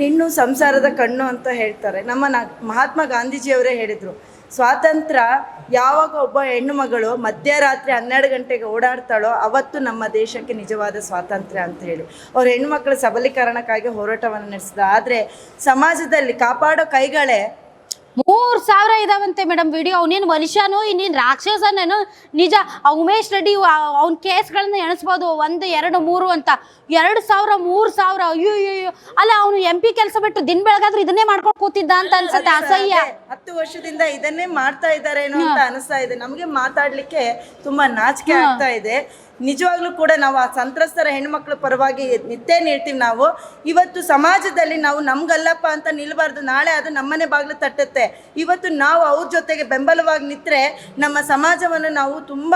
ಹೆಣ್ಣು ಸಂಸಾರದ ಕಣ್ಣು ಅಂತ ಹೇಳ್ತಾರೆ. ನಮ್ಮ ಮಹಾತ್ಮ ಗಾಂಧೀಜಿಯವರೇ ಹೇಳಿದರು, ಸ್ವಾತಂತ್ರ್ಯ ಯಾವಾಗ ಒಬ್ಬ ಹೆಣ್ಣು ಮಗಳು ಮಧ್ಯರಾತ್ರಿ 12 ಗಂಟೆಗೆ ಓಡಾಡ್ತಾಳೋ ಅವತ್ತು ನಮ್ಮ ದೇಶಕ್ಕೆ ನಿಜವಾದ ಸ್ವಾತಂತ್ರ್ಯ ಅಂತ ಹೇಳಿ ಅವ್ರು ಹೆಣ್ಣುಮಕ್ಕಳ ಸಬಲೀಕರಣಕ್ಕಾಗಿ ಹೋರಾಟವನ್ನು ನಡೆಸಿದ. ಆದರೆ ಸಮಾಜದಲ್ಲಿ ಕಾಪಾಡೋ ಕೈಗಳೇ 3000 ಇದಾವಂತೆ ಮೇಡಮ್ ವಿಡಿಯೋ. ಅವನೇನು ಮನುಷ್ಯನು, ಇನ್ನೇನು ರಾಕ್ಷಸನೇನು? ನಿಜ ಉಮೇಶ್ ರೆಡ್ಡಿ ಅವ್ನ ಕೇಸ್ಗಳನ್ನ ಎಣಿಸ್ಬೋದು, 1 2 3 ಅಂತ. 2000 3000 ಅಯ್ಯೋ ಅಯ್ಯೋ. ಅಲ್ಲ ಅವನು MP ಕೆಲಸ ಬಿಟ್ಟು ದಿನ ಬೆಳಗಾದ್ರೂ ಇದನ್ನೇ ಮಾಡ್ಕೊಂಡು ಕೂತಿದ್ದ ಅಂತ ಅನ್ಸುತ್ತೆ. ಅಸಹ್ಯ. 10 ವರ್ಷದಿಂದ ಇದನ್ನೇ ಮಾಡ್ತಾ ಇದ್ದಾರೇನೋ ಅಂತ ಅನಿಸ್ತಾ ಇದೆ. ನಮಗೆ ಮಾತಾಡ್ಲಿಕ್ಕೆ ತುಂಬಾ ನಾಚಿಕೆ ಆಗ್ತಾ ಇದೆ. ನಿಜವಾಗ್ಲೂ ಕೂಡ ನಾವು ಆ ಸಂತ್ರಸ್ತರ ಹೆಣ್ಮಕ್ಳ ಪರವಾಗಿ ನಿತ್ಯ ನಿಲ್ತೀವಿ. ನಾವು ಇವತ್ತು ಸಮಾಜದಲ್ಲಿ ನಾವು ನಮ್ಗಲ್ಲಪ್ಪ ಅಂತ ನಿಲ್ಬಾರ್ದು. ನಾಳೆ ಅದು ನಮ್ಮನೆ ಬಾಗಿಲು ತಟ್ಟುತ್ತೆ. ಇವತ್ತು ನಾವು ಅವ್ರ ಜೊತೆಗೆ ಬೆಂಬಲವಾಗಿ ನಿಂತರೆ ನಮ್ಮ ಸಮಾಜವನ್ನು ನಾವು ತುಂಬ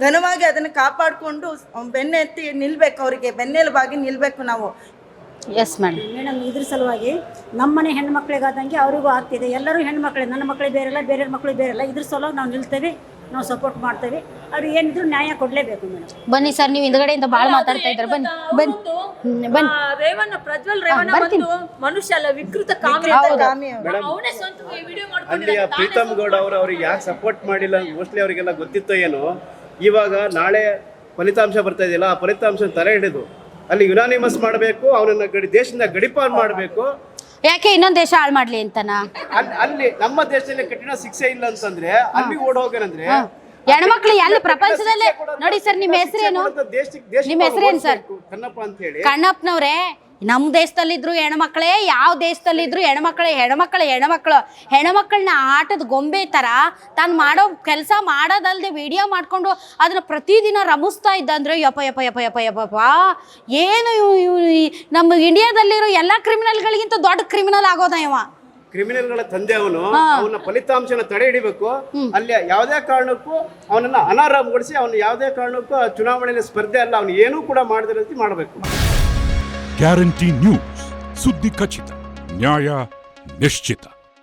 ಘನವಾಗಿ ಅದನ್ನು ಕಾಪಾಡಿಕೊಂಡು ಬೆನ್ನೆತ್ತಿ ನಿಲ್ಬೇಕು, ಅವರಿಗೆ ಬೆನ್ನೆಲುಬಾಗಿ ನಿಲ್ಬೇಕು ನಾವು. Yes madam. ಇದ್ರ ಸಲುವಾಗಿ ನಮ್ಮನೆ ಹೆಣ್ಮಕ್ಳಿಗಾದಂಗೆ ಅವರಿಗೂ ಆಗ್ತಿದೆ. ಎಲ್ಲರೂ ಹೆಣ್ಮಕ್ಳೇ, ನನ್ನ ಮಕ್ಕಳೇ ಬೇರೆಲ್ಲ, ಬೇರೆ ಮಕ್ಕಳು ಬೇರೆಲ್ಲ. ಇದ್ರ ಸಲುವಾಗಿ ನಾವು ನಿಲ್ತೇವೆ, ನಾವು ಸಪೋರ್ಟ್ ಮಾಡ್ತೇವೆ. ಅವ್ರು ಏನಿದ್ರು ನ್ಯಾಯ ಕೊಡಲೇಬೇಕು ಮೇಡಮ್. ಬನ್ನಿ ಸರ್, ನೀವು ಹಿಂದ್ಗಡೆಯಿಂದ ಭಾಳ ಮಾತಾಡ್ತಾ ಇದ್ದಾರೆ. ಬನ್ನಿ ಬನ್ನಿ. ರೇವಣ್ಣ, ಪ್ರಜ್ವಲ್ ರೇವಣ್ಣ ಒಂದು ಮನುಷ್ಯ ಅಲ್ಲ, ವಿಕೃತ ಕಾಮಿ. ಅವನೇ ಸ್ವಂತ ವಿಡಿಯೋ ಮಾಡ್ಕೊಂಡಿದ್ದಾನೆ. ಪ್ರೀತಮ್ ಗೌಡ ಅವರು ಅವ್ರಿಗೆ ಯಾಕೆ ಸಪೋರ್ಟ್ ಮಾಡಿಲ್ಲ ಮೋಸ್ಟ್ಲಿ ಅವರಿಗೆಲ್ಲ ಗೊತ್ತಿತ್ತೋ ಏನೋ. ಇವಾಗ ನಾಳೆ ಫಲಿತಾಂಶ ಬರ್ತಾ ಇದೆಯಲ್ಲ, ಆ ಫಲಿತಾಂಶ ತಡೆ ಹಿಡಿದು ಅಲ್ಲಿ ಯುನಾನಿಮಸ್ ಮಾಡಬೇಕು, ಅವನನ್ನ ದೇಶದಿಂದ ಗಡಿಪಾರು ಮಾಡಬೇಕು. ಯಾಕೆ ಇನ್ನೊಂದು ದೇಶ ಹಾಳು ಮಾಡ್ಲಿ ಅಂತನಾ? ಅಲ್ಲಿ ನಮ್ಮ ದೇಶದಲ್ಲಿ ಕಠಿಣ ಶಿಕ್ಷೆ ಇಲ್ಲ ಅಂತಂದ್ರೆ ಅಲ್ಲಿ ಓಡೋಗೇನಂದ್ರೆ ಹೆಣ್ಮಕ್ಳು ಎಲ್ಲಿ ಪ್ರಪಂಚದಲ್ಲೇ ನೋಡಿ ಸರ್. ನಿಮ್ಮ ಹೆಸರೇನು? ನಿಮ್ಮ ಹೆಸರೇನು ಸರ್? ಕಣ್ಣಪ್ಪ ಅಂತ ಹೇಳಿ. ಕಣ್ಣಪ್ಪನವ್ರೆ, ನಮ್ಮ ದೇಶದಲ್ಲಿದ್ರು ಹೆಣ್ಮಕ್ಳೇ, ಯಾವ ದೇಶದಲ್ಲಿದ್ರು ಹೆಣ್ಮಕ್ಳನ್ನ ಆಟದ ಗೊಂಬೆ ತರ ತಾನು ಮಾಡೋ ಕೆಲಸ ಮಾಡೋದಲ್ದೆ ವಿಡಿಯೋ ಮಾಡ್ಕೊಂಡು ಅದನ್ನ ಪ್ರತಿದಿನ ರಮಿಸ್ತಾ ಇದ್ದಂದ್ರೆ ಯಪ್ಪ ಯಪ್ಪ ಯಪ್ಪ ಯಪ್ಪ ಯಪ್ಪ. ಏನು ನಮ್ಮ ಇಂಡಿಯಾದಲ್ಲಿರೋ ಎಲ್ಲ ಕ್ರಿಮಿನಲ್ಗಳಿಗಿಂತ ದೊಡ್ಡ ಕ್ರಿಮಿನಲ್ ಆಗೋದ ಇವ. ಕ್ರಿಮಿನಲ್ಗಳ ತಂದೆ ಅವನು. ಅವನ ಫಲಿತಾಂಶನ ತಡೆ ಹಿಡಿಬೇಕು. ಅಲ್ಲಿ ಯಾವುದೇ ಕಾರಣಕ್ಕೂ ಅವನನ್ನ ಅನಾರಾಮಗೊಳಿಸಿ ಅವನು ಯಾವುದೇ ಕಾರಣಕ್ಕೂ ಚುನಾವಣೆಯಲ್ಲಿ ಸ್ಪರ್ಧೆ ಅಲ್ಲ, ಅವನು ಏನೂ ಕೂಡ ಮಾಡದ ರೀತಿ ಮಾಡಬೇಕು. ಗ್ಯಾರಂಟಿ ನ್ಯೂಸ್, ಸುದ್ದಿ ಖಚಿತ, ನ್ಯಾಯ ನಿಶ್ಚಿತ.